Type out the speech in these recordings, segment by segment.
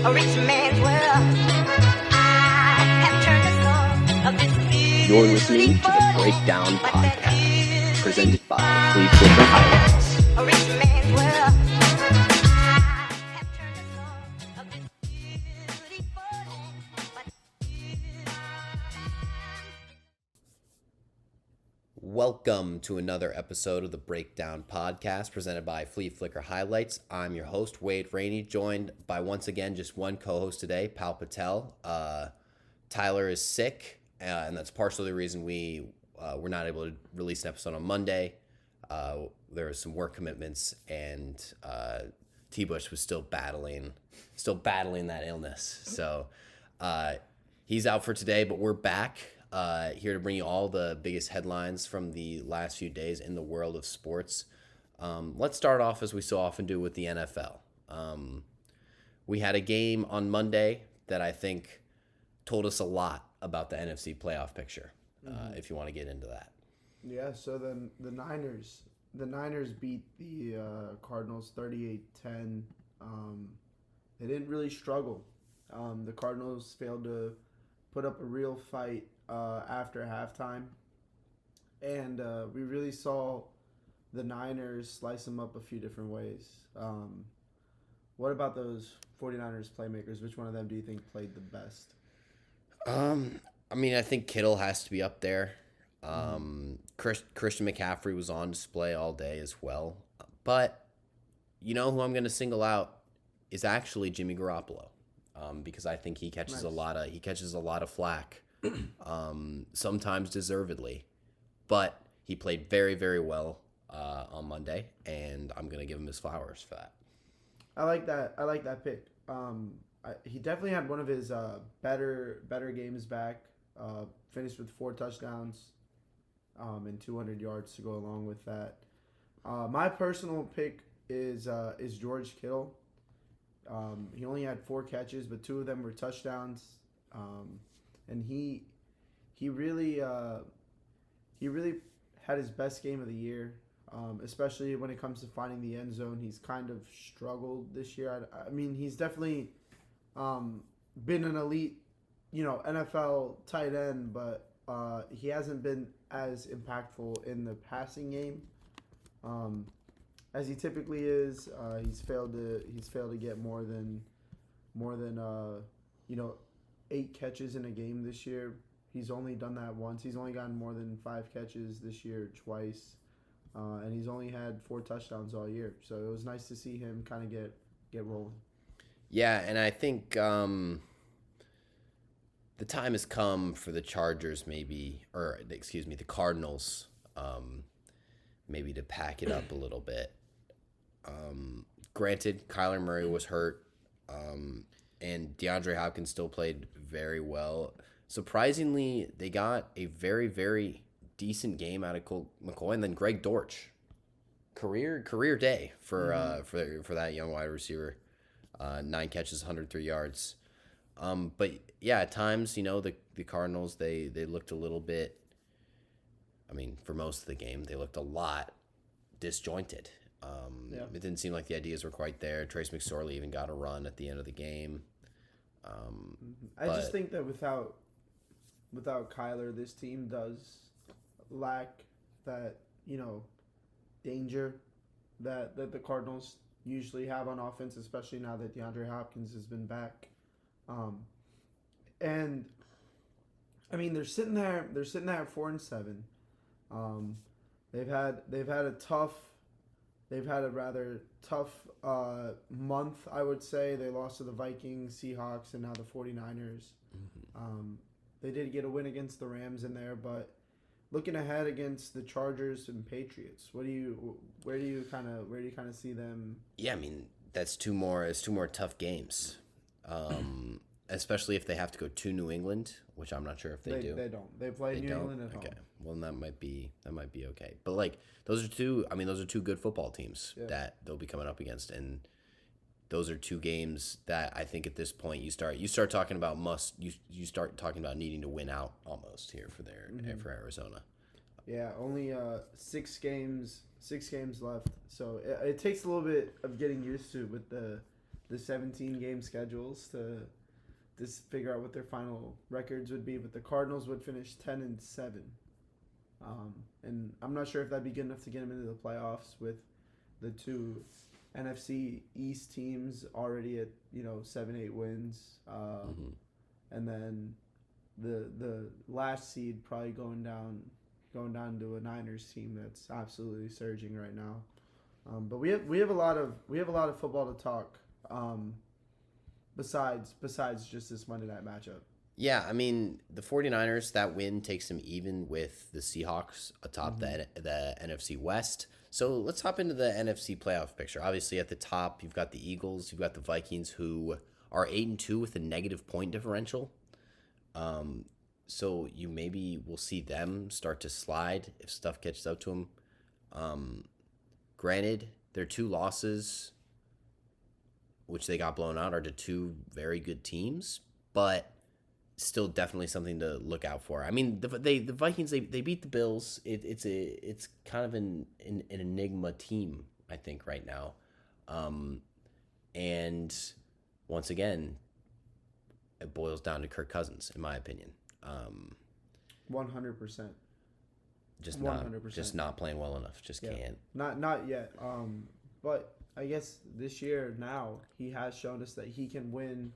a rich man's world. I have turned the song of this You're listening to the Breakdown Podcast, presented by Fleet Flipper Highlights. a rich man's world. I have turned the song of this beautiful land, but Welcome to another episode of the Breakdown Podcast presented by Fleet Flicker Highlights. I'm your host, Wade Rainey, joined by once again just one co-host today, Pal Patel. Tyler is sick, and that's partially the reason we were not able to release an episode on Monday. There were some work commitments, and T-Bush was still battling that illness. So he's out for today, but we're back. Here to bring you all the biggest headlines from the last few days in the world of sports. Let's start off as we so often do with the NFL. We had a game on Monday that I think told us a lot about the NFC Playoff Picture, if you want to get into that. Yeah, so then the Niners beat the Cardinals 38-10. They didn't really struggle. The Cardinals failed to put up a real fight after halftime, and we really saw the Niners slice them up a few different ways. What about those 49ers playmakers? Which one of them do you think played the best? I mean, I think Kittle has to be up there. Christian McCaffrey was on display all day as well. But you know who I'm going to single out is actually Jimmy Garoppolo, because I think he catches a lot of flack, sometimes deservedly, but he played very, very well on Monday, and I'm going to give him his flowers for that. I like that pick. He definitely had one of his better games back. Finished with 4 touchdowns and 200 yards to go along with that. My personal pick is George Kittle. He only had 4 catches, but 2 of them were touchdowns. And he really had his best game of the year, especially when it comes to finding the end zone. He's kind of struggled this year. I mean, he's definitely been an elite, NFL tight end, but he hasn't been as impactful in the passing game as he typically is. He's failed to get more than 8 catches in a game this year. He's only done that once. He's only gotten more than 5 catches this year twice, and he's only had 4 touchdowns all year. So it was nice to see him kind of get rolling. Yeah, and I think the time has come for the Chargers the Cardinals, maybe to pack it up a little bit. Granted, Kyler Murray was hurt, and DeAndre Hopkins still played very well. Surprisingly, they got a very, very decent game out of Colt McCoy, and then Greg Dortch, career day for that young wide receiver. 9 catches, 103 yards. But yeah, at times, the Cardinals, they looked a little bit, I mean, for most of the game, they looked a lot disjointed. It didn't seem like the ideas were quite there. Trace McSorley even got a run at the end of the game. I just think that without Kyler, this team does lack that, danger that the Cardinals usually have on offense, especially now that DeAndre Hopkins has been back. And I mean, they're sitting there at 4-7. They've had a rather tough month, I would say. They lost to the Vikings, Seahawks, and now the 49ers. They did get a win against the Rams in there, but looking ahead against the Chargers and Patriots, where do you kind of see them? Yeah, I mean, it's 2 more tough games. Especially if they have to go to New England, which I'm not sure if they do. They don't. They play New England at home. Okay. Well, that might be okay. But those are two good football teams that they'll be coming up against, and those are 2 games that I think at this point you start talking about you start talking about needing to win out almost here for for Arizona. Yeah, only 6 games left. So it takes a little bit of getting used to with the the 17 game schedules to figure out what their final records would be. But the Cardinals would finish 10-7, and I'm not sure if that'd be good enough to get them into the playoffs with the two NFC East teams already at 7-8 wins, and then the last seed probably going down to a Niners team that's absolutely surging right now. But we have a lot of football to talk. Besides just this Monday night matchup. Yeah, I mean, the 49ers, that win takes them even with the Seahawks atop the NFC West. So let's hop into the NFC Playoff Picture. Obviously, at the top, you've got the Eagles, you've got the Vikings, who are 8-2 with a negative point differential. So you maybe will see them start to slide if stuff catches up to them. Granted, their 2 losses, which they got blown out, are to 2 very good teams, but still definitely something to look out for. I mean, the Vikings, they beat the Bills. It's kind of an enigma team, I think, right now. And once again, it boils down to Kirk Cousins, in my opinion. 100%. Just 100%. not playing well enough. Just can't. Not yet. But I guess this year now he has shown us that he can win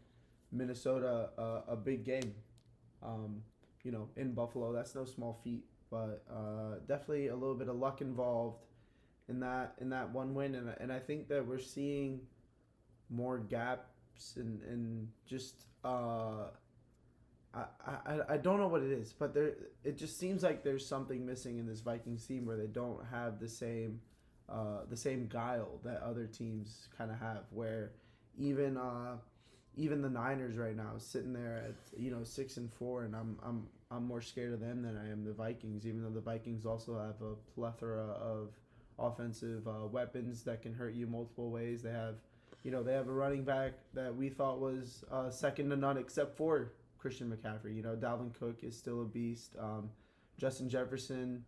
Minnesota a big game. In Buffalo, that's no small feat. But definitely a little bit of luck involved in that one win, and I think that we're seeing more gaps and just I don't know what it is, but it just seems like there's something missing in this Vikings team where they don't have the same guile that other teams kind of have. Where even the Niners right now is sitting there at 6-4, and I'm more scared of them than I am the Vikings. Even though the Vikings also have a plethora of offensive weapons that can hurt you multiple ways. They have a running back that we thought was second to none except for Christian McCaffrey. Dalvin Cook is still a beast. Justin Jefferson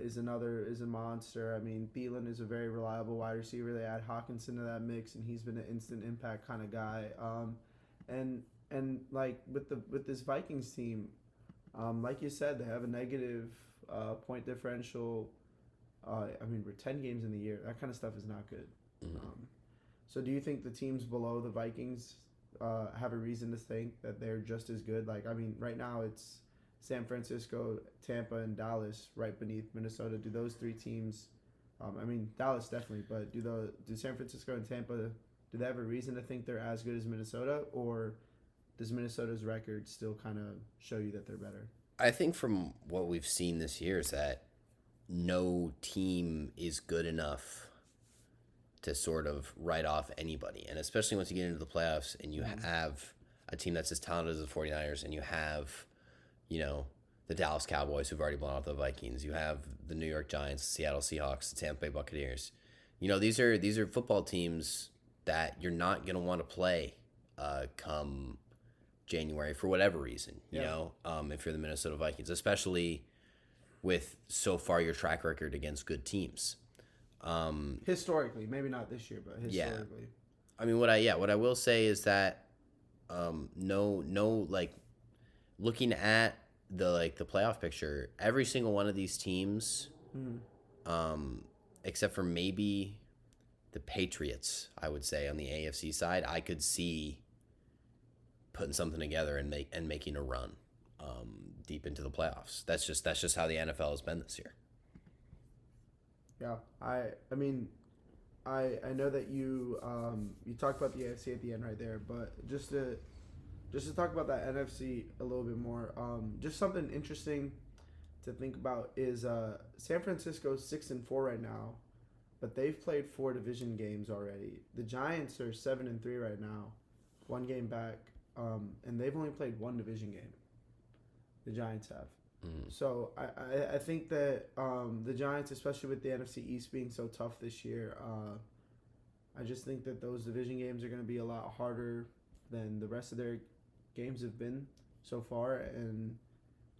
is a monster. I mean, Thielen is a very reliable wide receiver. They add Hawkinson to that mix, and he's been an instant impact kind of guy. And like with this Vikings team, like you said, they have a negative point differential. I mean, we're 10 games in the year. That kind of stuff is not good. So do you think the teams below the Vikings have a reason to think that they're just as good? Like, I mean, right now it's San Francisco, Tampa, and Dallas right beneath Minnesota. Do those 3 teams, I mean, Dallas definitely, but do San Francisco and Tampa, do they have a reason to think they're as good as Minnesota, or does Minnesota's record still kind of show you that they're better? I think from what we've seen this year is that no team is good enough to sort of write off anybody. And especially once you get into the playoffs and you have a team that's as talented as the 49ers, and you have, the Dallas Cowboys who've already blown out the Vikings. You have the New York Giants, the Seattle Seahawks, the Tampa Bay Buccaneers. These are football teams that you're not going to want to play come January for whatever reason, if you're the Minnesota Vikings, especially with so far your track record against good teams. Historically, maybe not this year, but historically. I mean, what I will say is that like looking at the playoff picture, every single one of these teams, except for maybe the Patriots, I would say on the AFC side, I could see putting something together and making a run deep into the playoffs. That's just how the NFL has been this year. Yeah, I mean, I know that you talked about the AFC at the end right there, but just to talk about that NFC a little bit more, just something interesting to think about is San Francisco's 6-4 right now, but they've played 4 division games already. The Giants are 7-3 right now, 1 game back, and they've only played 1 division game. The Giants have. So I think that the Giants, especially with the NFC East being so tough this year, I just think that those division games are going to be a lot harder than the rest of their games have been so far. And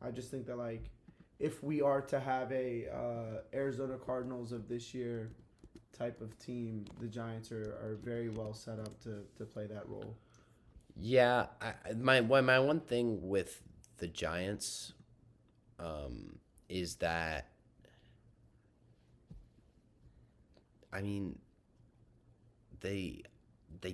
I just think that, like, if we are to have a Arizona Cardinals of this year type of team, the Giants are very well set up to play that role. Yeah, my one thing with the Giants is that, I mean, they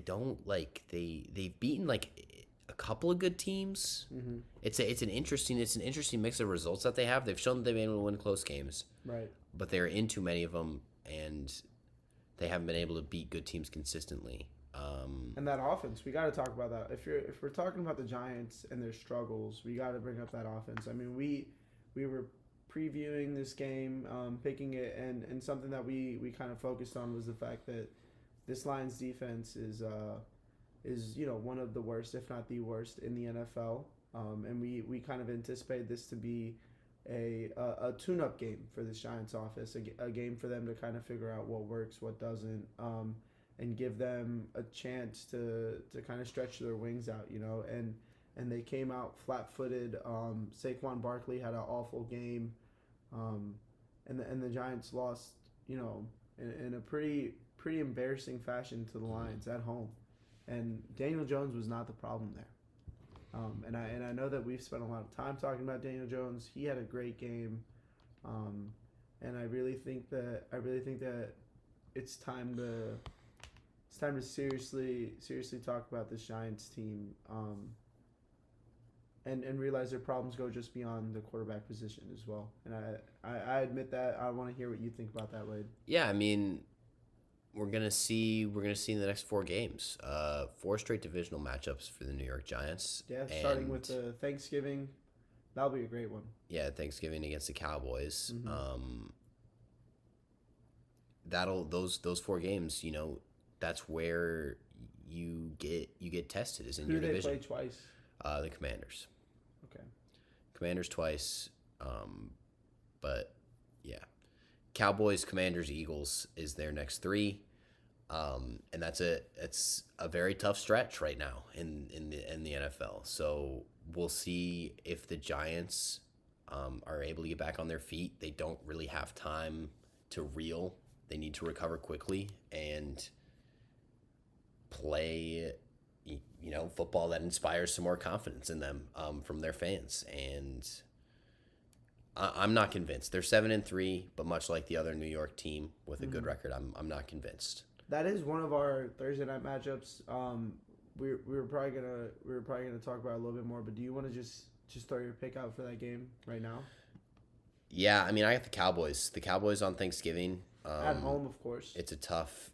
don't like they've beaten like a couple of good teams. Mm-hmm. It's an interesting mix of results that they have. They've shown that they've been able to win close games, Right. but they're in too many of them, and they haven't been able to beat good teams consistently. And that offense, we got to talk about that. If we're talking about the Giants and their struggles, we got to bring up that offense. I mean, we were previewing this game, picking it, and something that we kind of focused on was the fact that this Lions defense is one of the worst, if not the worst, in the NFL. And we kind of anticipate this to be a tune-up game for this Giants office, a game for them to kind of figure out what works, what doesn't, and give them a chance to kind of stretch their wings out, and they came out flat-footed. Saquon Barkley had an awful game, and the Giants lost, in a pretty embarrassing fashion to the Lions at home, and Daniel Jones was not the problem there. And I know that we've spent a lot of time talking about Daniel Jones. He had a great game, and I really think that it's time to seriously talk about this Giants team, and realize their problems go just beyond the quarterback position as well. And I admit that. I want to hear what you think about that, Wade. Yeah, I mean, we're gonna see in the next 4 games, 4 straight divisional matchups for the New York Giants. Yeah, starting with the Thanksgiving, that'll be a great one. Yeah, Thanksgiving against the Cowboys. Mm-hmm. Those 4 games, that's where you get tested, is in your division. Who do they play twice? The Commanders. Okay. Commanders twice, but yeah, Cowboys, Commanders, Eagles is their next 3, and it's a very tough stretch right now in the NFL. So we'll see if the Giants are able to get back on their feet. They don't really have time to reel. They need to recover quickly and play, football that inspires some more confidence in them from their fans. And I'm not convinced. They're 7-3, but much like the other New York team with a good record, I'm not convinced. That is one of our Thursday night matchups. We were probably gonna talk about it a little bit more, but do you want to just throw your pick out for that game right now? Yeah, I mean, I got the Cowboys. The Cowboys on Thanksgiving. At home, of course. It's a tough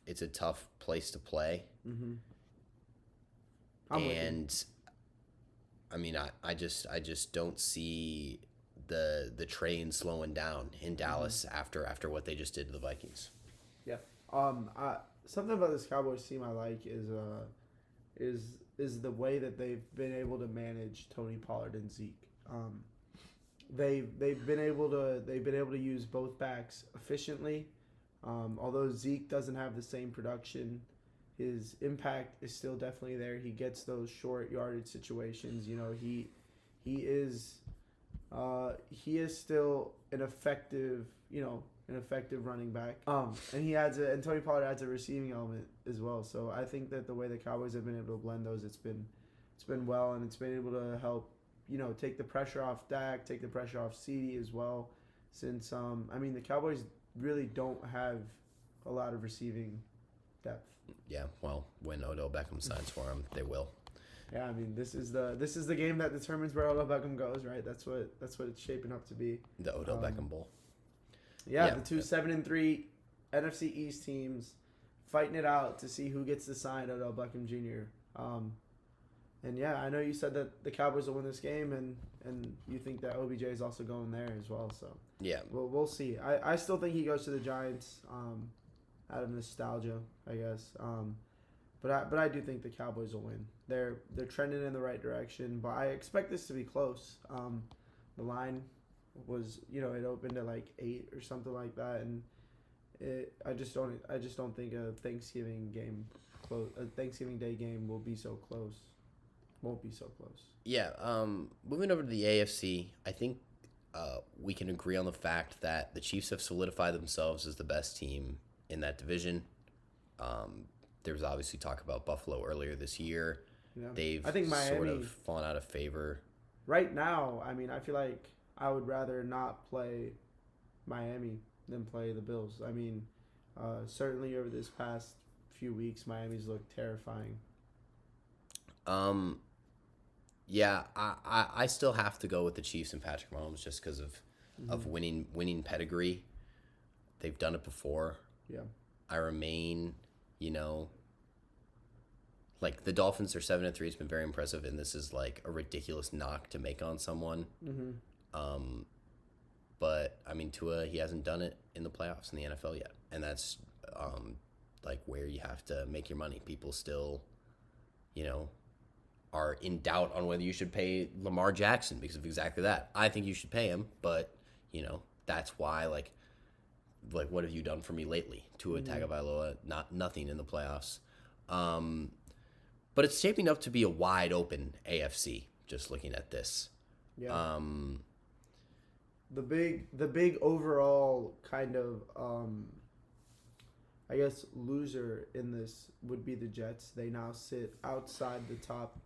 place to play. Mm-hmm. And I mean, I just don't see the train slowing down in Dallas after what they just did to the Vikings. Yeah. Something about this Cowboys team I like is the way that they've been able to manage Tony Pollard and Zeke. They've been able to use both backs efficiently. Although Zeke doesn't have the same production, his impact is still definitely there. He gets those short yardage situations. He is still an effective running back. And Tony Pollard adds a receiving element as well. So I think that the way the Cowboys have been able to blend those, it's been well, and it's been able to help, take the pressure off Dak, take the pressure off CD as well. Since the Cowboys really don't have a lot of receiving depth. Yeah, well, when Odell Beckham signs for him, they will. Yeah, I mean, this is the game that determines where Odell Beckham goes, right? That's what it's shaping up to be. The Odell Beckham Bowl. Yeah, the two 7-3 NFC East teams fighting it out to see who gets to sign Odell Beckham Jr. And yeah, I know you said that the Cowboys will win this game, and you think that OBJ is also going there as well. So yeah, we'll see. I still think he goes to the Giants out of nostalgia, I guess. But I do think the Cowboys will win. They're trending in the right direction, but I expect this to be close. The line was, it opened at like 8 or something like that, and I just don't think a Thanksgiving Day game will be so close. Won't be so close. Yeah. Moving over to the AFC, I think we can agree on the fact that the Chiefs have solidified themselves as the best team in that division. There was obviously talk about Buffalo earlier this year. Yeah. They've I think sort Miami of fallen out of favor. right now. I mean, I feel like I would rather not play Miami than play the Bills. I mean, certainly over this past few weeks, Miami's looked terrifying. Yeah, I still have to go with the Chiefs and Patrick Mahomes just because of winning pedigree. They've done it before. Yeah. I remain, like the Dolphins are 7-3. It's been very impressive, and this is like a ridiculous knock to make on someone. But I mean, Tua, he hasn't done it in the playoffs in the NFL yet, and that's like where you have to make your money. People still, are in doubt on whether you should pay Lamar Jackson because of exactly that. I think you should pay him, but that's why like what have you done for me lately? Tua Tagovailoa, nothing in the playoffs. But it's shaping up to be a wide open AFC. Just looking at this, Yeah. The big overall kind of I guess loser in this would be the Jets. They now sit outside the top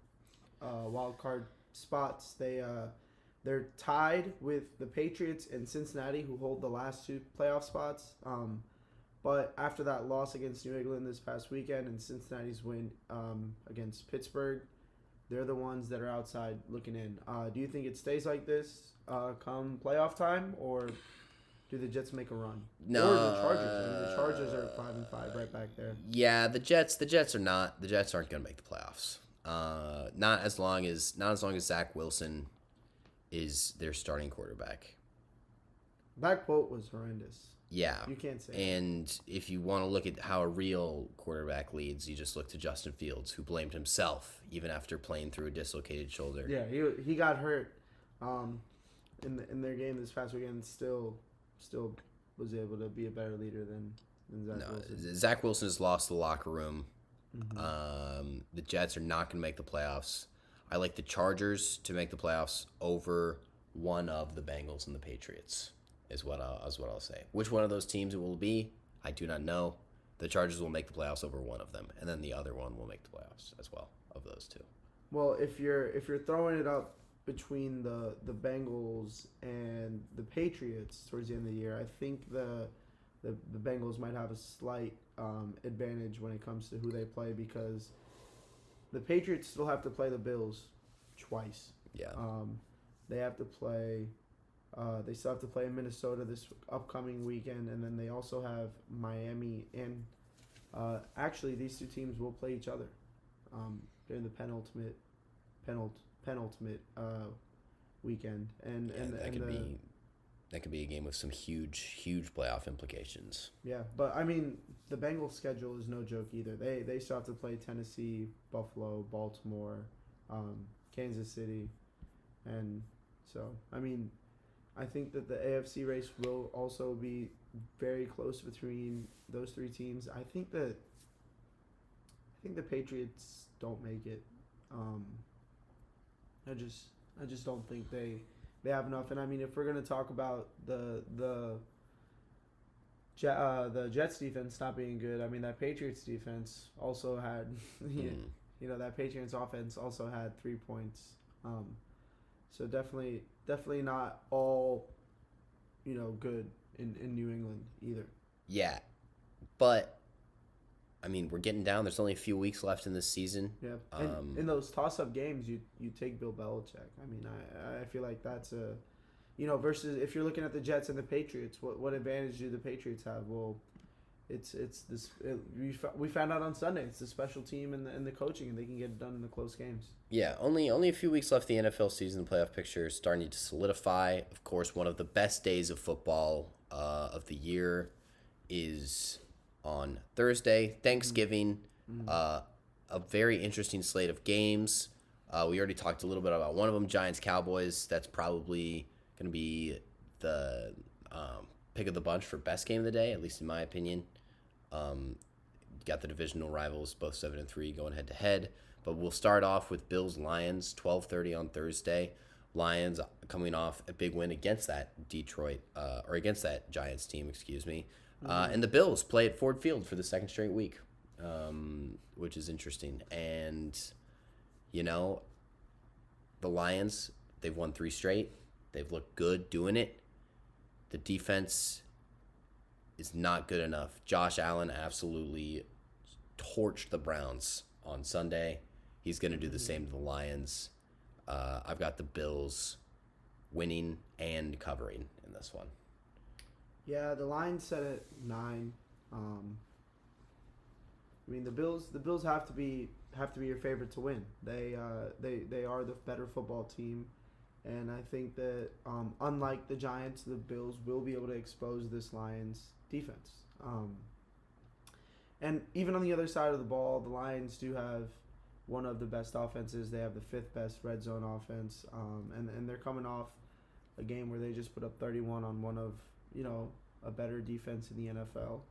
wild card spots. They're tied with the Patriots and Cincinnati, who hold the last two playoff spots. But after that loss against New England this past weekend and Cincinnati's win against Pittsburgh, they're the ones that are outside looking in. Do you think it stays like this come playoff time, or do the Jets make a run? No. Or the Chargers. I mean, the Chargers are 5-5 right back there. Yeah, the Jets aren't going to make the playoffs. Not as long as Zach Wilson is their starting quarterback. That quote was horrendous. Yeah. You can't say And if you want to look at how a real quarterback leads, you just look to Justin Fields, who blamed himself even after playing through a dislocated shoulder. Yeah, he got hurt in their game this past weekend. Still was able to be a better leader than Zach Wilson. Zach Wilson has lost the locker room. The Jets are not going to make the playoffs. I like the Chargers to make the playoffs over one of the Bengals and the Patriots. Is what I'll say. Which one of those teams it will be, I do not know. The Chargers will make the playoffs over one of them, and then the other one will make the playoffs as well of those two. Well, if you're throwing it up between the Bengals and the Patriots towards the end of the year, I think the Bengals might have a slight advantage when it comes to who they play, because the Patriots still have to play the Bills twice. Yeah. They have to play. They still have to play in Minnesota this upcoming weekend, and then they also have Miami. And actually, these two teams will play each other during the penultimate weekend. And that could be a game with some huge playoff implications. Yeah, but I mean, the Bengals' schedule is no joke either. They still have to play Tennessee, Buffalo, Baltimore, Kansas City, and so I mean, I think that the AFC race will also be very close between those three teams. I think the Patriots don't make it. I just don't think they have enough. And I mean, if we're gonna talk about the Jets defense not being good, I mean that Patriots defense also had that Patriots offense also had 3 points. So definitely not all, good in New England either. Yeah, but I mean, we're getting down. There's only a few weeks left in this season. Yeah, and in those toss-up games, you take Bill Belichick. I mean, I feel like that's versus if you're looking at the Jets and the Patriots, what advantage do the Patriots have? Well, we found out on Sunday. It's the special team and the coaching, and they can get it done in the close games. Yeah, only a few weeks left in the NFL season. The playoff picture is starting to solidify. Of course, one of the best days of football of the year is on Thursday, Thanksgiving. A very interesting slate of games. We already talked a little bit about one of them, Giants-Cowboys. That's probably going to be the pick of the bunch for best game of the day, at least in my opinion. Got the divisional rivals, both 7-3, going head to head. But we'll start off with Bills-Lions, 12:30 on Thursday. Lions coming off a big win against that against that Giants team, excuse me. And the Bills play at Ford Field for the second straight week, which is interesting. And, you know, the Lions, they've won 3 straight. They've looked good doing it. The defense is not good enough. Josh Allen absolutely torched the Browns on Sunday. He's going to do the same to the Lions. I've got the Bills winning and covering in this one. Yeah, the line set at 9. I mean, the Bills have to be your favorite to win. They are the better football team, and I think that unlike the Giants, the Bills will be able to expose this Lions defense. And even on the other side of the ball, the Lions do have one of the best offenses. They have the 5th best red zone offense, and they're coming off a game where they just put up 31 on one of, a better defense in the NFL.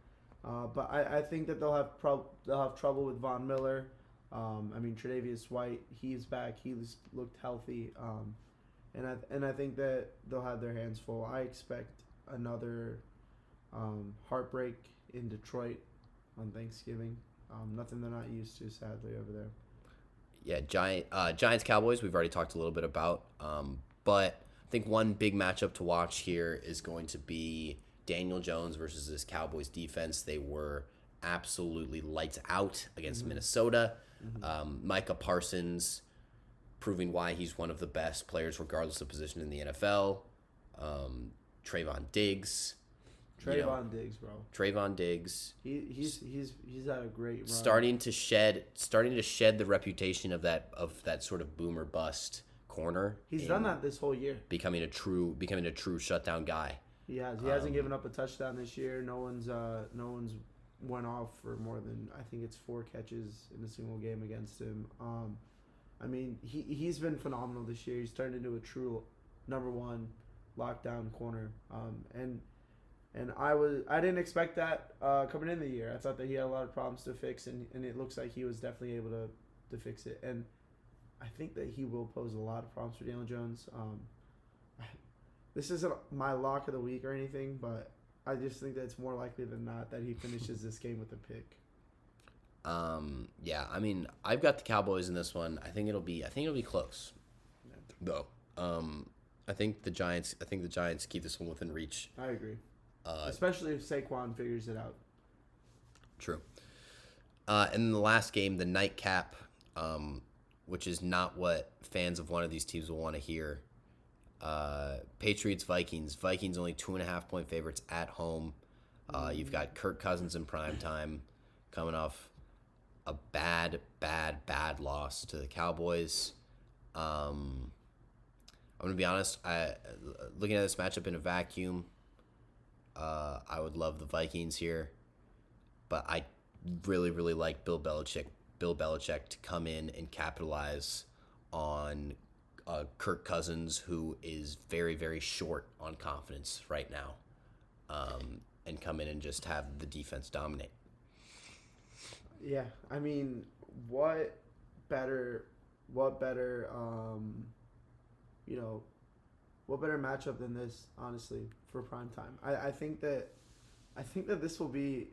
But I think that they'll have trouble with Von Miller. I mean, Tre'Davious White, he's back. He's looked healthy. And I think that they'll have their hands full. I expect another heartbreak in Detroit on Thanksgiving. Nothing they're not used to, sadly, over there. Yeah, Giants Cowboys we've already talked a little bit about, but I think one big matchup to watch here is going to be Daniel Jones versus this Cowboys defense. They were absolutely lights out against Minnesota. Micah Parsons proving why he's one of the best players regardless of position in the NFL. Trayvon Diggs. Diggs, bro. Trayvon Diggs. He's had a great run. Starting to shed the reputation of that sort of boomer bust corner. He's done that this whole year. Becoming a true shutdown guy. He has. He hasn't given up a touchdown this year. No one's went off for more than, I think it's 4 catches in a single game against him. I mean, he's been phenomenal this year. He's turned into a true number 1 lockdown corner. And I didn't expect that coming in the year. I thought that he had a lot of problems to fix, and it looks like he was definitely able to fix it. And I think that he will pose a lot of problems for Daniel Jones. This isn't my lock of the week or anything, but I just think that it's more likely than not that he finishes this game with a pick. Yeah, I mean, I've got the Cowboys in this one. I think it'll be close, though. I think the Giants keep this one within reach. I agree. Especially if Saquon figures it out. True. And then the last game, the nightcap, which is not what fans of one of these teams will want to hear. Patriots, Vikings. Vikings only 2.5-point favorites at home. You've got Kirk Cousins in prime time coming off a bad loss to the Cowboys. I'm going to be honest. Looking at this matchup in a vacuum, I would love the Vikings here, but I really, really like Bill Belichick to come in and capitalize on Kirk Cousins, who is very, very short on confidence right now, and come in and just have the defense dominate. Yeah, I mean, what better matchup than this, honestly, for prime time? I think that this will be.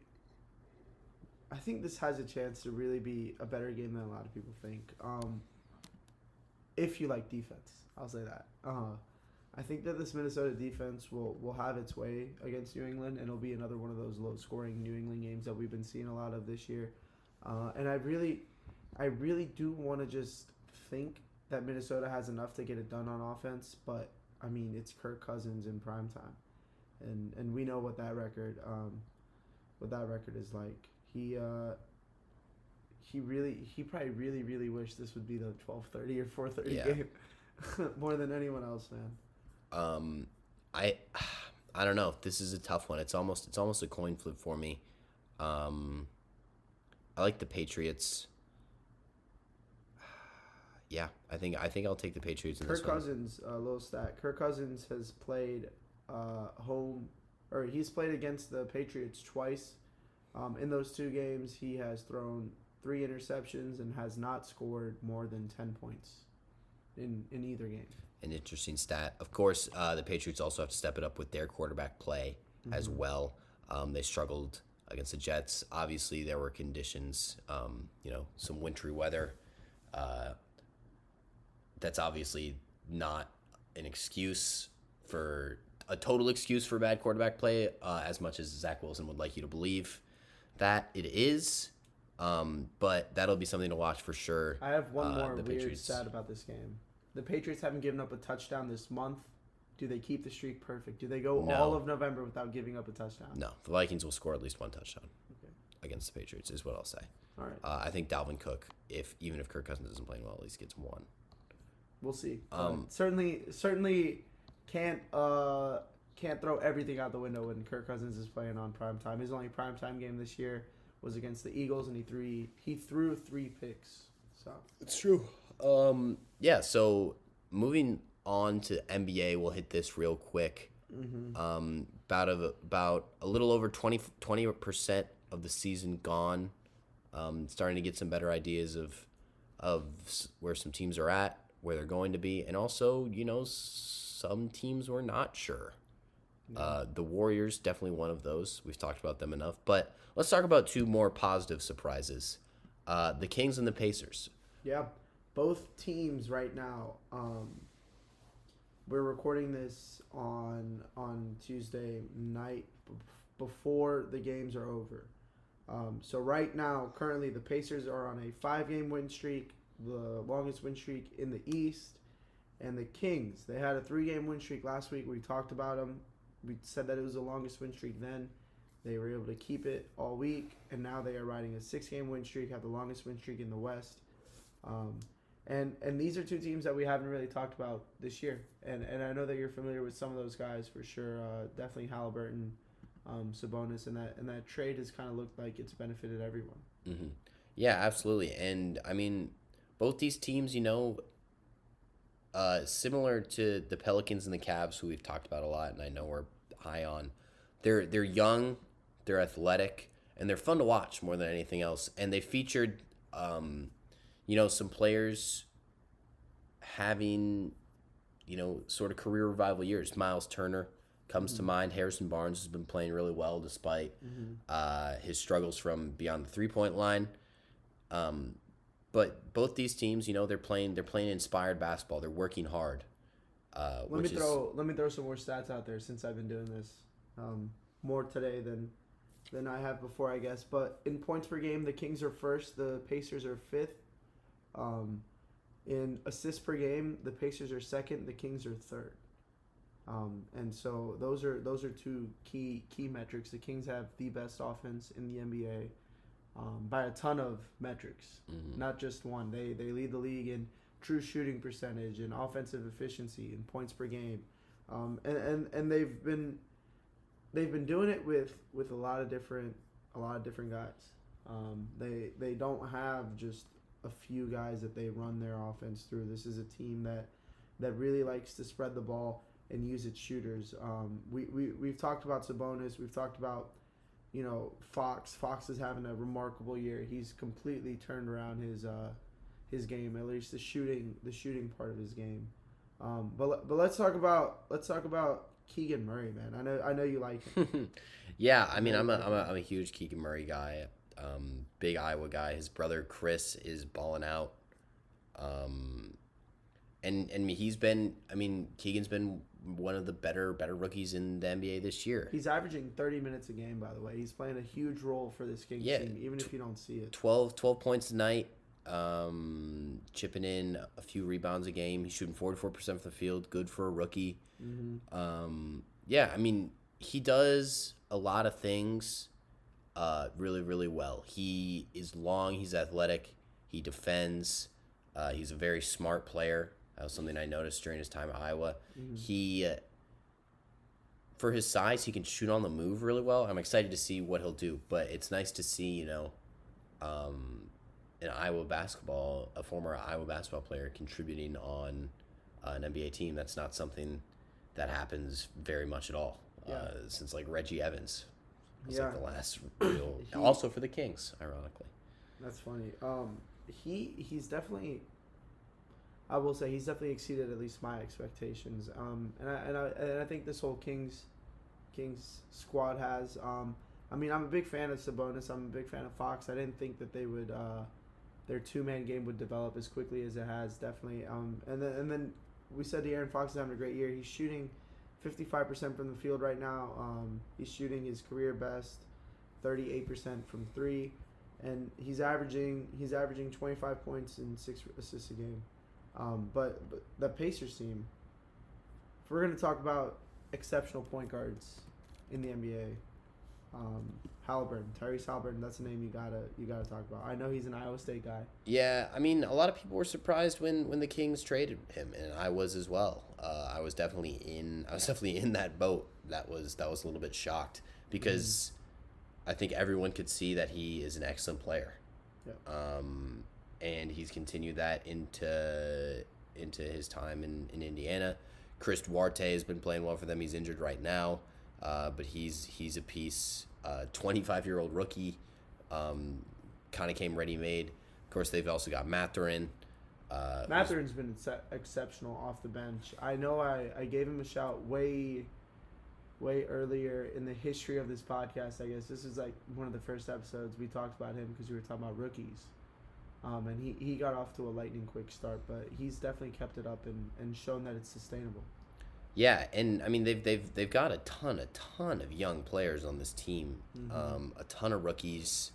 I think this has a chance to really be a better game than a lot of people think. If you like defense, I'll say that. I think that this Minnesota defense will have its way against New England, and it'll be another one of those low-scoring New England games that we've been seeing a lot of this year. And I really do want to just think that Minnesota has enough to get it done on offense, but I mean, it's Kirk Cousins in prime time, and we know what that record is like. He probably really wished this would be the 12:30 or 4:30 game more than anyone else, man. I don't know. This is a tough one. It's almost a coin flip for me. I like the Patriots. Yeah, I think I'll take the Patriots in this one. Kirk Cousins, little stat. Kirk Cousins has played he's played against the Patriots twice. In those 2 games, he has thrown 3 interceptions and has not scored more than 10 points in either game. An interesting stat. Of course, the Patriots also have to step it up with their quarterback play as well. They struggled against the Jets. Obviously, there were conditions, some wintry weather. That's obviously not an excuse for a total excuse for bad quarterback play, as much as Zach Wilson would like you to believe that it is. But that'll be something to watch for sure. I have one more the weird Patriots. stat about this game. The Patriots haven't given up a touchdown this month. Do they keep the streak perfect? Do they go No. all of November without giving up a touchdown? No, the Vikings will score at least one touchdown Okay. against the Patriots, is what I'll say. All right. I think Dalvin Cook, even if Kirk Cousins isn't playing well, at least gets one. We'll see. Certainly can't throw everything out the window when Kirk Cousins is playing on prime time. His only prime time game this year was against the Eagles, and he threw 3 picks. So It's true. So moving on to NBA, we'll hit this real quick. About a little over 20% of the season gone. Starting to get some better ideas of where some teams are at, where they're going to be, and also, some teams we're not sure. The Warriors, definitely one of those. We've talked about them enough. But let's talk about 2 more positive surprises. The Kings and the Pacers. yeah, both teams right now. We're recording this on Tuesday night before the games are over. So right now, currently, the Pacers are on a 5-game win streak, the longest win streak in the East. And the Kings, they had a 3-game win streak last week. We talked about them. We said that it was the longest win streak then. They were able to keep it all week, and now they are riding a 6-game win streak, have the longest win streak in the West. And these are 2 teams that we haven't really talked about this year. And I know that you're familiar with some of those guys for sure. Definitely Halliburton, Sabonis, and that trade has kind of looked like it's benefited everyone. Mm-hmm. Yeah, absolutely. And I mean, both these teams, similar to the Pelicans and the Cavs, who we've talked about a lot, and I know we're high on. They're young, they're athletic, and they're fun to watch more than anything else. And they featured, some players having, sort of career revival years. Miles Turner comes to mind. Harrison Barnes has been playing really well despite his struggles from beyond the 3-point line. But both these teams, they're playing inspired basketball. They're working hard. Let me throw some more stats out there since I've been doing this more today than I have before, I guess. But in points per game, the Kings are first. The Pacers are 5th. In assists per game, the Pacers are 2nd. The Kings are 3rd. And so those are 2 key metrics. The Kings have the best offense in the NBA. By a ton of metrics, not just one. They lead the league in true shooting percentage and offensive efficiency and points per game, and they've been doing it with a lot of different guys. They don't have just a few guys that they run their offense through. This is a team that really likes to spread the ball and use its shooters. We've talked about Sabonis. We've talked about Fox. Fox is having a remarkable year. He's completely turned around his game, at least the shooting part of his game. But let's talk about Keegan Murray, man. I know you like him. Yeah, I mean, I'm a huge Keegan Murray guy. Big Iowa guy. His brother Chris is balling out. And he's been. I mean, Keegan's been one of the better rookies in the NBA this year. He's averaging 30 minutes a game, by the way. He's playing a huge role for this Kings team, even if you don't see it. 12 points a night, chipping in a few rebounds a game. He's shooting 44% from the field. Good for a rookie. I mean, he does a lot of things really, really well. He is long. He's athletic. He defends. He's a very smart player. That was something I noticed during his time at Iowa. He, for his size, he can shoot on the move really well. I'm excited to see what he'll do. But it's nice to see, a former Iowa basketball player contributing on an NBA team. That's not something that happens very much at all. Since like Reggie Evans. It's like the last real. Also for the Kings, ironically. That's funny. He's definitely. I will say he's definitely exceeded at least my expectations. And I think this whole Kings Kings squad has. I mean, I'm a big fan of Sabonis. I'm a big fan of Fox. I didn't think that they would their two-man game would develop as quickly as it has. Definitely. And then we said De'Aaron Fox is having a great year. He's shooting 55% from the field right now. He's shooting his career best, 38% from three, and he's averaging 25 points and 6 assists a game. But the Pacers team, if we're going to talk about exceptional point guards in the NBA, Tyrese Halliburton, that's a name you gotta talk about. I know he's an Iowa State guy. Yeah, I mean, a lot of people were surprised when the Kings traded him, and I was as well. I was definitely in that boat. That was a little bit shocked because I think everyone could see that he is an excellent player. Yeah. And he's continued that into his time in Indiana. Chris Duarte has been playing well for them. He's injured right now, but he's a piece. 25-year-old rookie, kind of came ready-made. Of course, they've also got Mathurin. Mathurin's been exceptional off the bench. I know I gave him a shout way earlier in the history of this podcast. I guess this is like one of the first episodes we talked about him because we were talking about rookies. And he got off to a lightning quick start, but he's definitely kept it up and shown that it's sustainable. Yeah, and I mean they've got a ton of young players on this team, a ton of rookies,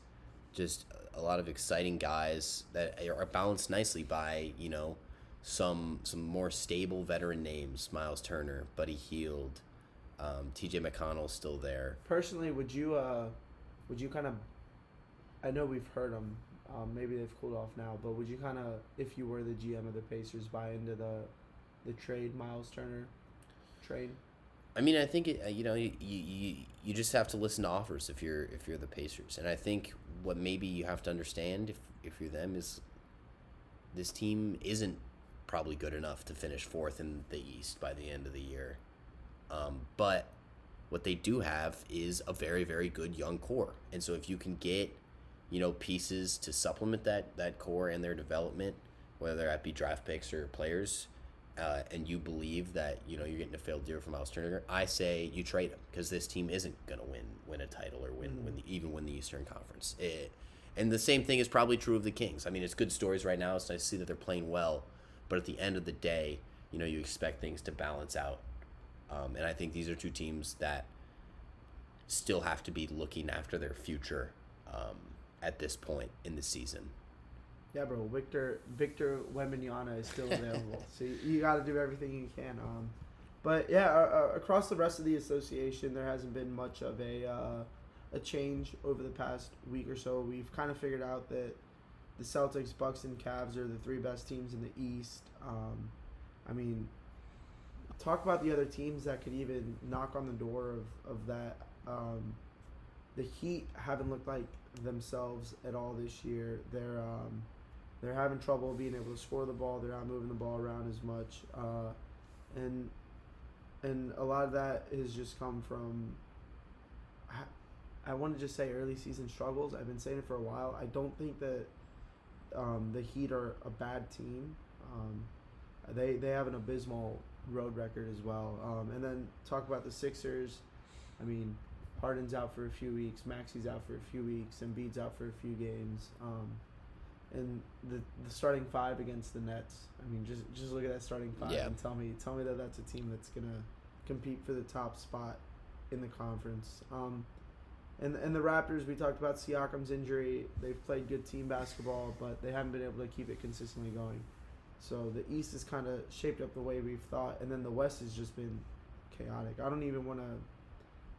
just a lot of exciting guys that are balanced nicely by some more stable veteran names. Miles Turner, Buddy Hield, T.J. McConnell's still there. Personally, would you kind of? I know we've heard them. Maybe they've cooled off now, but would you kind of, if you were the GM of the Pacers, buy into the trade, Miles Turner trade? I mean, I think you just have to listen to offers if you're the Pacers, and I think what maybe you have to understand if you're them is this team isn't probably good enough to finish fourth in the East by the end of the year, but what they do have is a very, very good young core, and so if you can get pieces to supplement that core and their development, whether that be draft picks or players, and you believe that you're getting a failed deal from Miles Turner, I say you trade him because this team isn't going to win a title or even win the Eastern Conference. And the same thing is probably true of the Kings. I mean, it's good stories right now. It's nice to see that they're playing well, but at the end of the day, you expect things to balance out. And I think these are two teams that still have to be looking after their future at this point in the season. Yeah, bro. Victor Wembanyama is still available, so you got to do everything you can. But yeah, across the rest of the association, there hasn't been much of a change over the past week or so. We've kind of figured out that the Celtics, Bucks, and Cavs are the three best teams in the East. I mean, talk about the other teams that could even knock on the door of that. The Heat haven't looked like themselves at all this year. They're having trouble being able to score the ball. They're not moving the ball around as much, and a lot of that has just come from. I want to just say early season struggles. I've been saying it for a while. I don't think that the Heat are a bad team. They have an abysmal road record as well. And then talk about the Sixers. I mean, Harden's out for a few weeks. Maxi's out for a few weeks. Embiid's out for a few games. And the starting five against the Nets. I mean, just look at that starting five and tell me that that's a team that's gonna compete for the top spot in the conference. And the Raptors, we talked about Siakam's injury. They've played good team basketball, but they haven't been able to keep it consistently going. So the East is kind of shaped up the way we've thought, and then the West has just been chaotic. I don't even want to.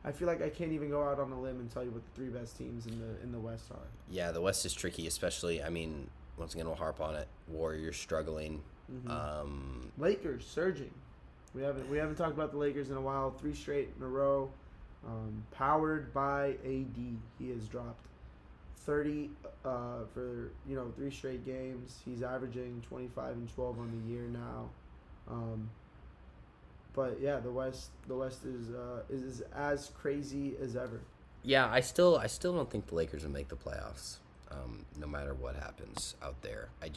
I feel like I can't even go out on a limb and tell you what the three best teams in the West are. Yeah, the West is tricky, especially. I mean, once again, we'll harp on it. Warriors struggling. Mm-hmm. Lakers surging. We haven't talked about the Lakers in a while. 3 straight in a row. Powered by AD, he has dropped 30 for 3 straight games. He's averaging 25 and 12 on the year now. But yeah, the West is as crazy as ever. Yeah, I still don't think the Lakers will make the playoffs, no matter what happens out there. I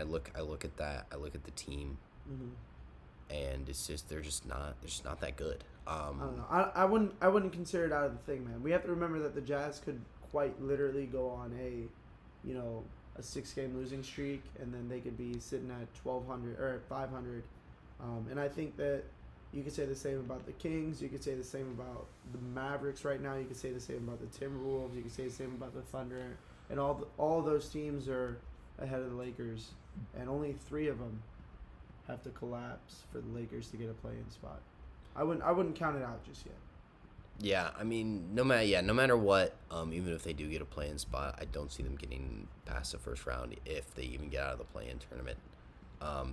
look at that. I look at the team, and it's just they're just not that good. I don't know. I wouldn't consider it out of the thing, man. We have to remember that the Jazz could quite literally go on a 6-game losing streak, and then they could be sitting at 1,200 or 500. And I think that you could say the same about the Kings. You could say the same about the Mavericks right now. You could say the same about the Timberwolves. You could say the same about the Thunder. And all those teams are ahead of the Lakers, and only 3 of them have to collapse for the Lakers to get a play-in spot. I wouldn't count it out just yet. Yeah, I mean, no matter what, even if they do get a play-in spot, I don't see them getting past the first round if they even get out of the play-in tournament.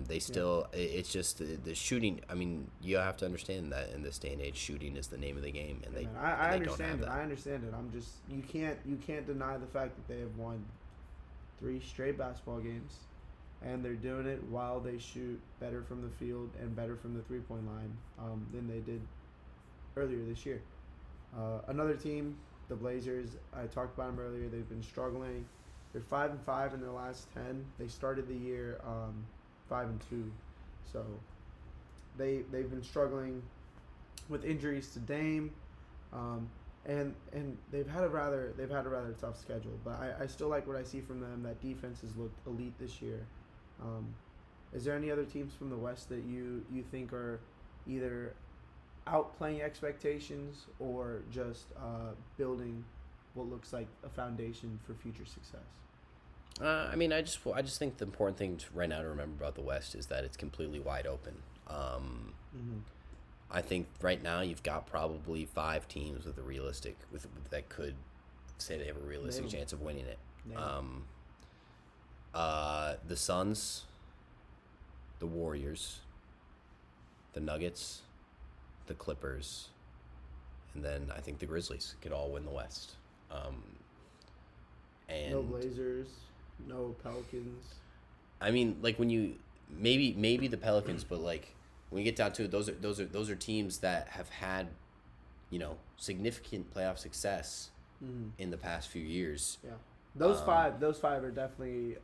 They still, it's just the shooting. I mean, you have to understand that in this day and age, shooting is the name of the game, and I they don't have that. I understand it. I'm just you can't deny the fact that they have won 3 straight basketball games, and they're doing it while they shoot better from the field and better from the 3-point line than they did earlier this year. Another team, the Blazers, I talked about them earlier. They've been struggling. They're 5-5 in their last 10. They started the year 5-2, so they've been struggling with injuries to Dame, and they've had a rather tough schedule. But I still like what I see from them. That defense has looked elite this year. Is there any other teams from the West that you think are either outplaying expectations or just building what looks like a foundation for future success? I mean, I just think the important thing right now to remember about the West is that it's completely wide open. I think right now you've got probably 5 teams with that could say they have a realistic chance of winning it. The Suns, the Warriors, the Nuggets, the Clippers, and then I think the Grizzlies could all win the West. And no Blazers, no Pelicans. I mean, like when you maybe the Pelicans, but like when you get down to it, those are teams that have had, significant playoff success in the past few years. Yeah, those five are definitely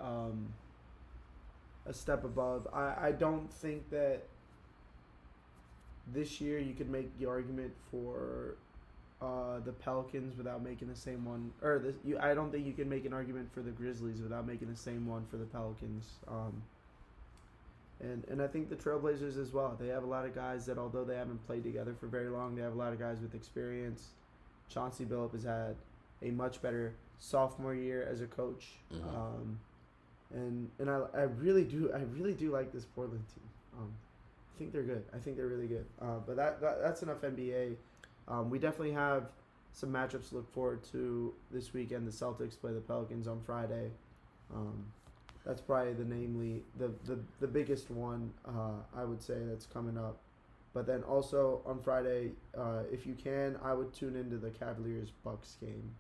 a step above. I don't think that this year you could make the argument for the Pelicans without making the same one, I don't think you can make an argument for the Grizzlies without making the same one for the Pelicans. And I think the Trailblazers as well. They have a lot of guys that, although they haven't played together for very long, they have a lot of guys with experience. Chauncey Billups has had a much better sophomore year as a coach. And I really do like this Portland team. I think they're good. I think they're really good. But that's enough NBA. We definitely have some matchups to look forward to this weekend. The Celtics play the Pelicans on Friday. That's probably the biggest one, I would say, that's coming up. But then also on Friday, if you can, I would tune into the Cavaliers-Bucks game.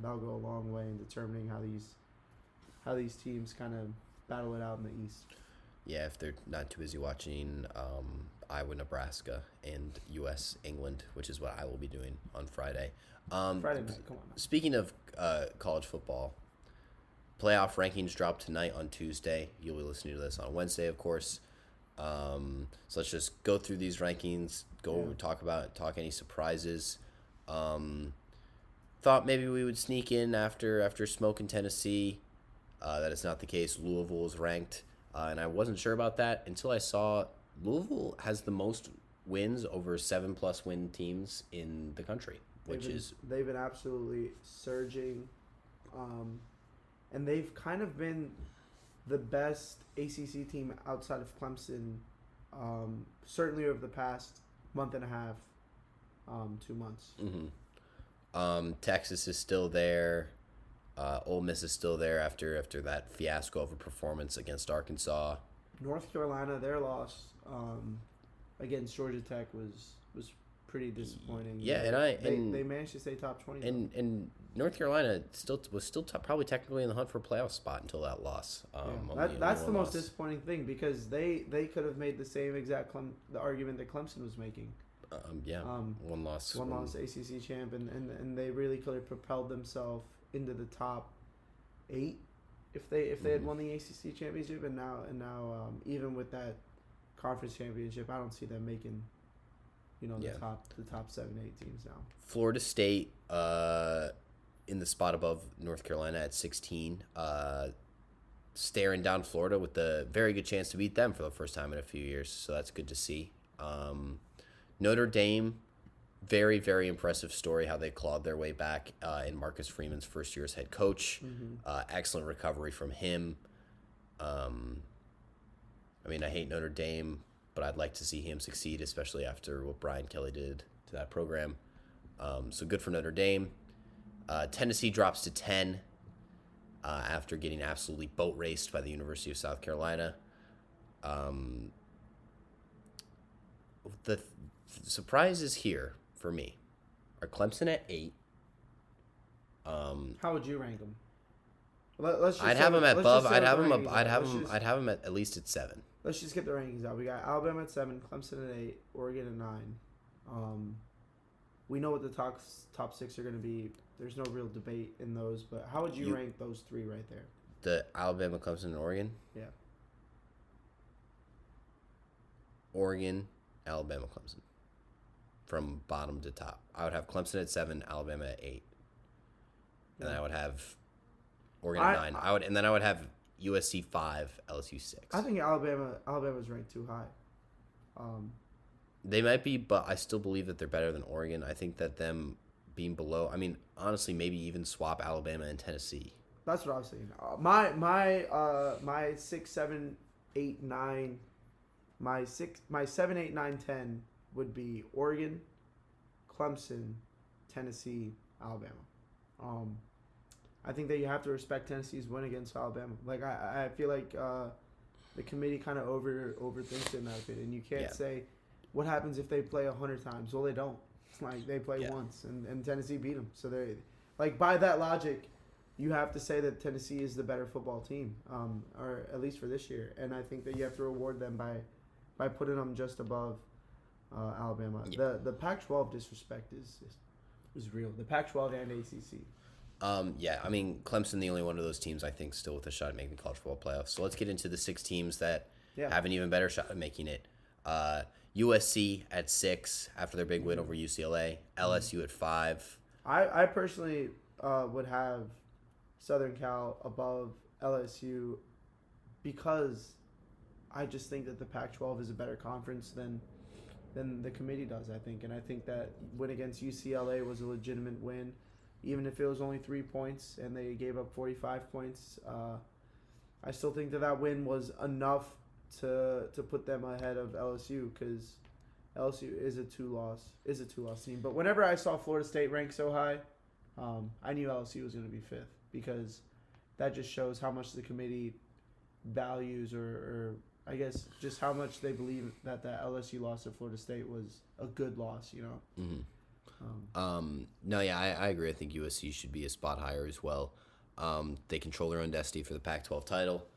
That'll go a long way in determining how these teams kind of battle it out in the East. Yeah, if they're not too busy watching Iowa, Nebraska, and U.S. England, which is what I will be doing on Friday. Friday night, come on. Speaking of college football, playoff rankings drop tonight on Tuesday. You'll be listening to this on Wednesday, of course. So let's just go through these rankings, talk any surprises. Thought maybe we would sneak in after smoking Tennessee. That is not the case. Louisville is ranked. And I wasn't sure about that until I saw Louisville has the most wins over 7+ win teams in the country, they've been absolutely surging, and they've kind of been the best ACC team outside of Clemson, certainly over the past month and a half, 2 months. Texas is still there. Ole Miss is still there after that fiasco of a performance against Arkansas. North Carolina, their loss against Georgia Tech was pretty disappointing. Yeah, they managed to stay top 20. And North Carolina was still probably technically in the hunt for a playoff spot until that loss. That's the most disappointing thing, because they could have made the same exact the argument that Clemson was making. One loss ACC champ, and they really could have propelled themselves into the top 8 if they had won the ACC championship, and now even with that conference championship. I don't see them making, Yeah. the top 7-8 teams now. Florida State in the spot above North Carolina at 16, staring down Florida with a very good chance to beat them for the first time in a few years. So that's good to see. Notre Dame, very, very impressive story how they clawed their way back in Marcus Freeman's first year as head coach. Excellent recovery from him. I mean, I hate Notre Dame, but I'd like to see him succeed, especially after what Brian Kelly did to that program. So good for Notre Dame. Tennessee drops to 10 after getting absolutely boat raced by the University of South Carolina. The surprises here for me are Clemson at 8. How would you rank them? Let's just I'd have them at above. I'd have them. I'd have them. them. I'd have them at least at 7. Let's just get the rankings out. We got Alabama at 7, Clemson at 8, Oregon at 9. We know what the top 6 are going to be. There's no real debate in those, but how would you rank those 3 right there? The Alabama, Clemson, and Oregon. Yeah. Oregon, Alabama, Clemson. From bottom to top. I would have Clemson at 7, Alabama at 8. And then I would have Oregon at 9. I would have USC 5, LSU 6. I think Alabama's ranked too high. They might be, but I still believe that they're better than Oregon. I think that them being below, I mean, honestly, maybe even swap Alabama and Tennessee. That's what I was saying. My 6, 7, 8, 9, my 7, 8, 9, 10 would be Oregon, Clemson, Tennessee, Alabama. I think that you have to respect Tennessee's win against Alabama. Like I feel like the committee kind of overthinks it in that opinion. You can't say what happens if they play 100 times. Well, they don't. Like they play once, and Tennessee beat them. So they like by that logic, you have to say that Tennessee is the better football team, or at least for this year. And I think that you have to reward them by putting them just above Alabama. Yeah. The Pac-12 disrespect is real. The Pac-12 and ACC. Yeah, I mean, Clemson, the only one of those teams I think still with a shot at making the college football playoffs. So let's get into the 6 teams that have an even better shot at making it. USC at 6 after their big win over UCLA. LSU at 5. I personally would have Southern Cal above LSU because I just think that the Pac-12 is a better conference than the committee does, I think. And I think that win against UCLA was a legitimate win. Even if it was only 3 points and they gave up 45 points, I still think that win was enough to put them ahead of LSU because LSU is a two-loss team. But whenever I saw Florida State ranked so high, I knew LSU was going to be 5th because that just shows how much the committee values or I guess just how much they believe that LSU loss to Florida State was a good loss, Mm-hmm. No, yeah, I agree. I think USC should be a spot higher as well. They control their own destiny for the Pac-12 title.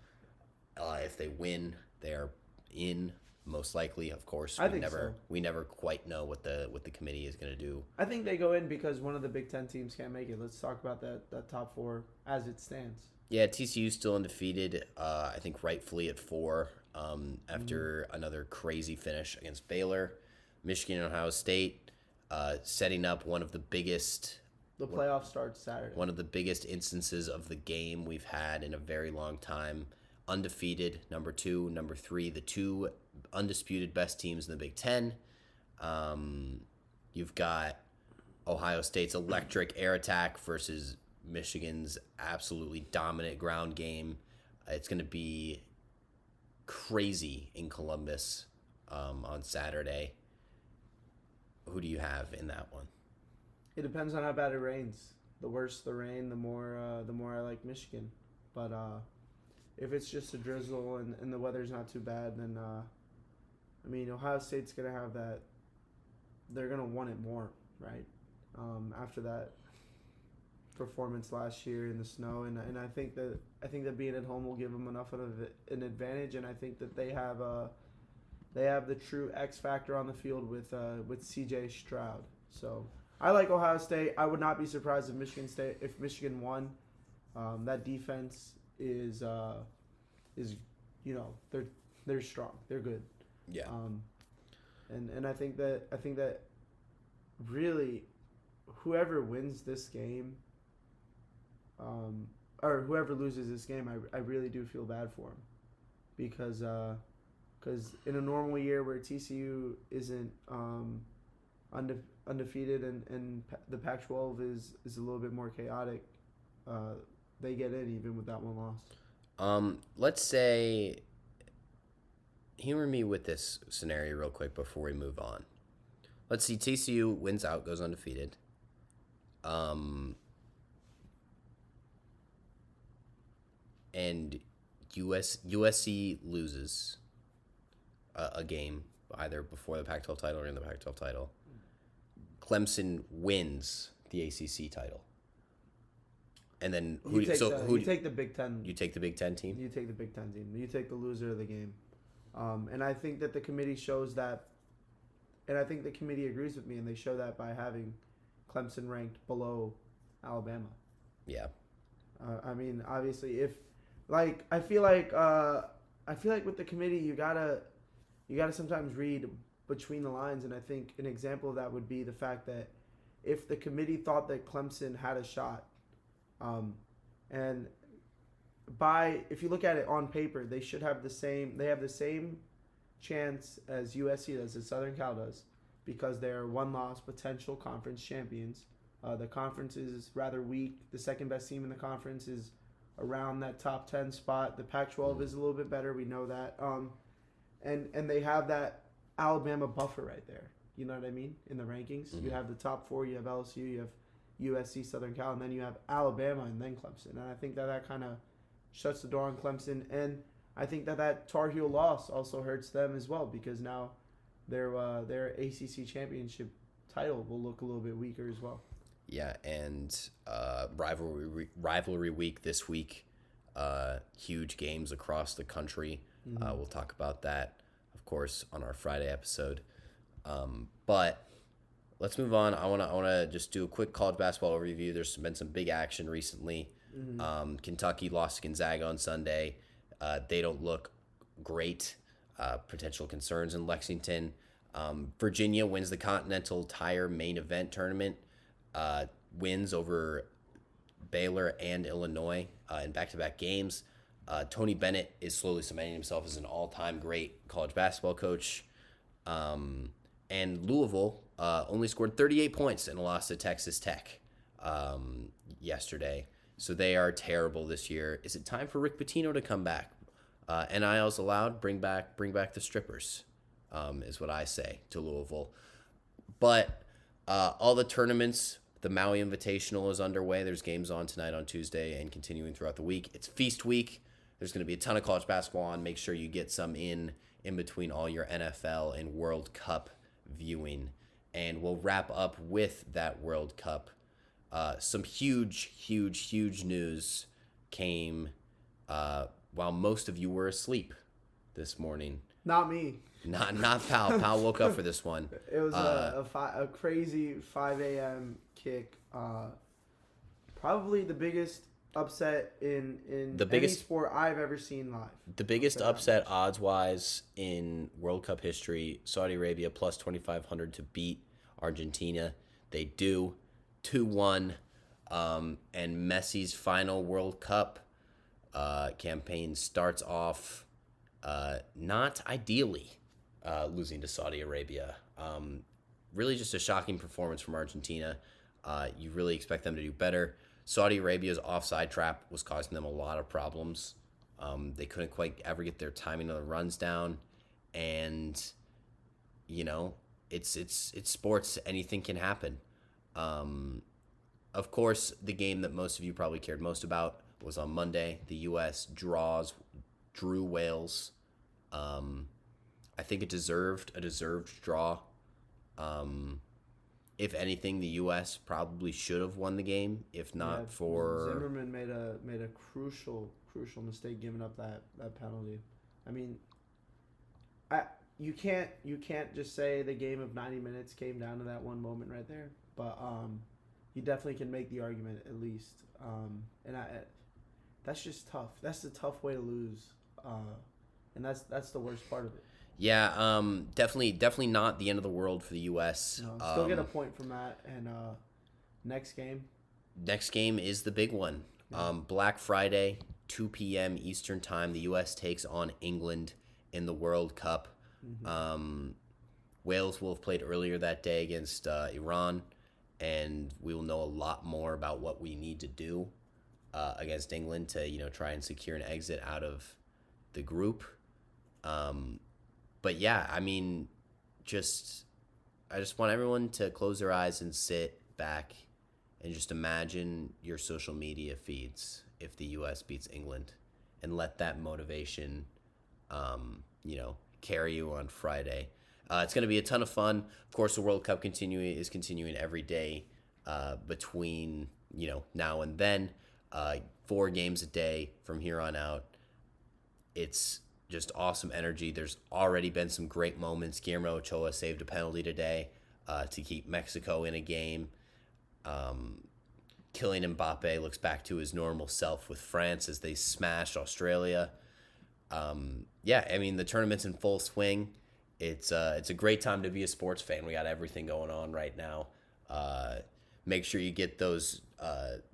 If they win, they are in, most likely. Of course, we never quite know what the committee is going to do. I think they go in because one of the Big Ten teams can't make it. Let's talk about that top 4 as it stands. Yeah, TCU's still undefeated. I think rightfully at 4 after another crazy finish against Baylor. Michigan and Ohio State setting up one of the biggest... The playoff starts Saturday. One of the biggest instances of the game we've had in a very long time. Undefeated, number 2, number 3, the 2 undisputed best teams in the Big Ten. You've got Ohio State's electric air attack versus Michigan's absolutely dominant ground game. It's going to be crazy in Columbus on Saturday. Who do you have in that one? It depends on how bad it rains. The worse the rain, the more I like Michigan. But if it's just a drizzle and the weather's not too bad, then Ohio State's gonna have that. They're gonna want it more, right? After that performance last year in the snow, and I think that being at home will give them enough of an advantage, and I think that they have the true X factor on the field with C.J. Stroud. So I like Ohio State. I would not be surprised if Michigan won. That defense is they're strong. They're good. Yeah. And I think that really, whoever wins this game, or whoever loses this game, I really do feel bad for him, because in a normal year where TCU isn't undefeated and the Pac-12 is a little bit more chaotic, they get in even with that one loss. Let's say, humor me with this scenario real quick before we move on. Let's see, TCU wins out, goes undefeated. And USC loses a game either before the Pac-12 title or in the Pac-12 title. Clemson wins the ACC title. And then you take the Big Ten. You take the Big Ten team? You take the Big Ten team. You take the loser of the game. And I think that the committee shows that, and I think the committee agrees with me, and they show that by having Clemson ranked below Alabama. Yeah. I mean, obviously, I feel like with the committee, you gotta sometimes read between the lines, and I think an example of that would be the fact that if the committee thought that Clemson had a shot, and if you look at it on paper, they should have the same chance as USC does, as Southern Cal does, because they're one-loss potential conference champions. The conference is rather weak. The second best team in the conference is around that top 10 spot. The Pac-12 is a little bit better. We know that. And they have that Alabama buffer right there. You know what I mean? In the rankings, you have the top 4. You have LSU. You have USC, Southern Cal, and then you have Alabama and then Clemson. And I think that kind of shuts the door on Clemson. And I think that Tar Heel loss also hurts them as well, because now their ACC championship title will look a little bit weaker as well. Yeah, and rivalry week this week, huge games across the country. We'll talk about that, of course, on our Friday episode. But let's move on. I wanna just do a quick college basketball overview. There's been some big action recently. Kentucky lost to Gonzaga on Sunday. They don't look great. Potential concerns in Lexington. Virginia wins the Continental Tire main event tournament. Wins over Baylor and Illinois in back-to-back games. Tony Bennett is slowly cementing himself as an all-time great college basketball coach. And Louisville only scored 38 points in a loss to Texas Tech yesterday. So they are terrible this year. Is it time for Rick Pitino to come back? NIL's allowed. Bring back the strippers, is what I say to Louisville. But all the tournaments, the Maui Invitational is underway. There's games on tonight on Tuesday and continuing throughout the week. It's feast week. There's going to be a ton of college basketball on. Make sure you get some in between all your NFL and World Cup viewing. And we'll wrap up with that World Cup. Some huge news came while most of you were asleep this morning. Not me. Not Pal. Pal woke up for this one. It was a crazy 5 a.m. kick. Probably the biggest upset in any sport I've ever seen live. The biggest upset odds-wise in World Cup history. Saudi Arabia plus 2,500 to beat Argentina. They do 2-1. And Messi's final World Cup campaign starts off not ideally, losing to Saudi Arabia. Really just a shocking performance from Argentina. You really expect them to do better. Saudi Arabia's offside trap was causing them a lot of problems. They couldn't quite ever get their timing of the runs down. And, it's sports. Anything can happen. Of course, the game that most of you probably cared most about was on Monday. The U.S. drew Wales. I think a deserved draw. If anything, the U.S. probably should have won the game. If not for Zimmerman made a crucial mistake giving up that penalty. I mean, you can't just say the game of 90 minutes came down to that one moment right there. But you definitely can make the argument at least. And that's just tough. That's a tough way to lose. And that's the worst part of it. Yeah, definitely not the end of the world for the U.S. No, still get a point from that. And next game. Next game is the big one. Black Friday, 2 p.m. Eastern Time. The U.S. takes on England in the World Cup. Wales will have played earlier that day against Iran, and we will know a lot more about what we need to do against England to try and secure an exit out of the group. But yeah, I mean, I just want everyone to close their eyes and sit back and just imagine your social media feeds if the U.S. beats England, and let that motivation, carry you on Friday. It's going to be a ton of fun. Of course, the World Cup is continuing every day between now and then. 4 games a day from here on out. It's just awesome energy. There's already been some great moments. Guillermo Ochoa saved a penalty today to keep Mexico in a game. Kylian Mbappe looks back to his normal self with France as they smashed Australia. The tournament's in full swing. It's a great time to be a sports fan. We got everything going on right now. Make sure you get those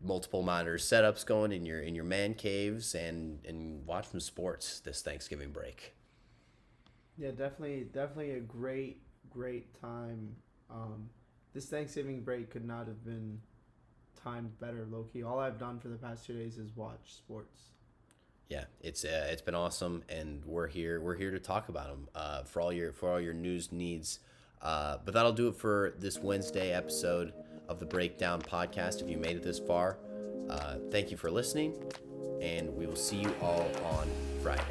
multiple monitor setups going in your man caves and watch some sports this Thanksgiving break. Yeah, definitely a great time. This Thanksgiving break could not have been timed better, low key. All I've done for the past 2 days is watch sports. Yeah, it's been awesome, and we're here to talk about them for all your news needs. But that'll do it for this Wednesday episode of the Breakdown Podcast. If you made it this far, thank you for listening, and we will see you all on Friday.